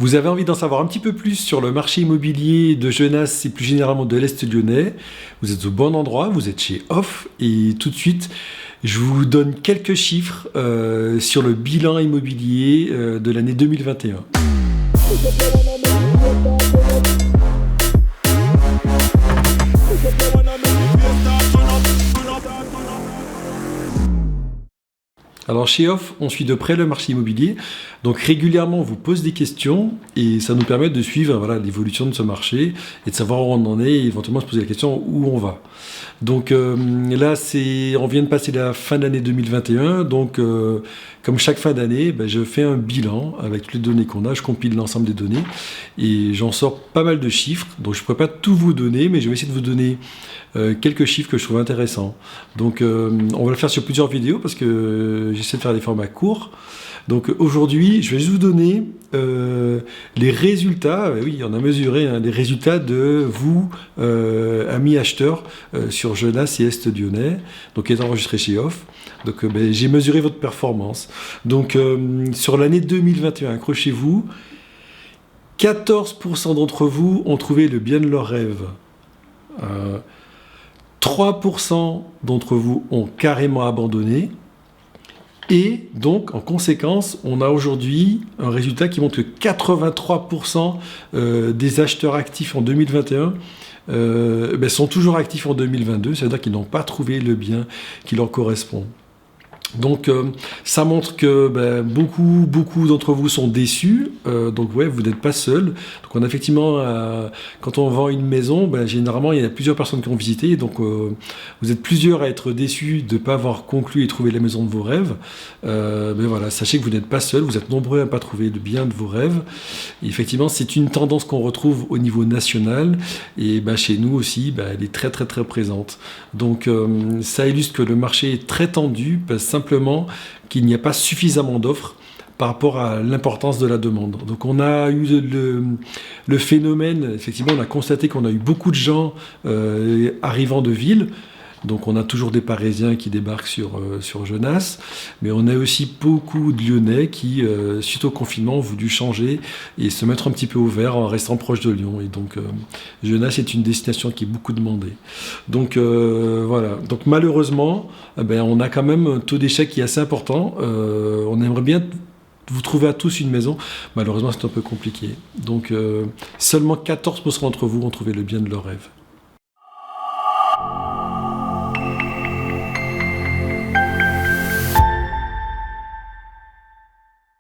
Vous avez envie d'en savoir un petit peu plus sur le marché immobilier de Genasse et plus généralement de l'Est lyonnais. Vous êtes au bon endroit, vous êtes chez Off et tout de suite, je vous donne quelques chiffres sur le bilan immobilier de l'année 2021. Alors chez Off, on suit de près le marché immobilier, donc régulièrement on vous pose des questions et ça nous permet de suivre l'évolution de ce marché et de savoir où on en est et éventuellement se poser la question où on va. Donc là, on vient de passer la fin de l'année 2021, donc comme chaque fin d'année, je fais un bilan avec toutes les données qu'on a, je compile l'ensemble des données et j'en sors pas mal de chiffres, donc je ne pourrais pas tout vous donner, mais je vais essayer de vous donner quelques chiffres que je trouve intéressants. Donc on va le faire sur plusieurs vidéos parce que j'essaie de faire des formats courts. Donc aujourd'hui, je vais juste vous donner les résultats, oui, on a mesuré les résultats de vous, amis acheteurs, sur Genasse et Est lyonnais, donc qui est enregistré chez Off. Donc j'ai mesuré votre performance. Donc sur l'année 2021, accrochez-vous, 14% d'entre vous ont trouvé le bien de leur rêve. 3% d'entre vous ont carrément abandonné. Et donc, en conséquence, on a aujourd'hui un résultat qui montre que 83% des acheteurs actifs en 2021 sont toujours actifs en 2022, c'est-à-dire qu'ils n'ont pas trouvé le bien qui leur correspond. Donc ça montre que beaucoup d'entre vous sont déçus, donc ouais, vous n'êtes pas seul. Donc on a effectivement, quand on vend une maison, généralement il y a plusieurs personnes qui ont visité, donc vous êtes plusieurs à être déçus de ne pas avoir conclu et trouvé la maison de vos rêves. Voilà, sachez que vous n'êtes pas seul, vous êtes nombreux à ne pas trouver le bien de vos rêves. Et effectivement, c'est une tendance qu'on retrouve au niveau national, et chez nous aussi, elle est très très très présente. Donc ça illustre que le marché est très tendu, simplement qu'il n'y a pas suffisamment d'offres par rapport à l'importance de la demande. Donc on a eu le phénomène, effectivement on a constaté qu'on a eu beaucoup de gens arrivant de ville. Donc on a toujours des Parisiens qui débarquent sur Genasse, mais on a aussi beaucoup de Lyonnais qui, suite au confinement, ont voulu changer et se mettre un petit peu au vert en restant proche de Lyon. Et donc Genasse est une destination qui est beaucoup demandée. Donc voilà. Donc malheureusement, on a quand même un taux d'échec qui est assez important. On aimerait bien vous trouver à tous une maison. Malheureusement, c'est un peu compliqué. Donc seulement 14% d'entre vous ont trouvé le bien de leur rêve.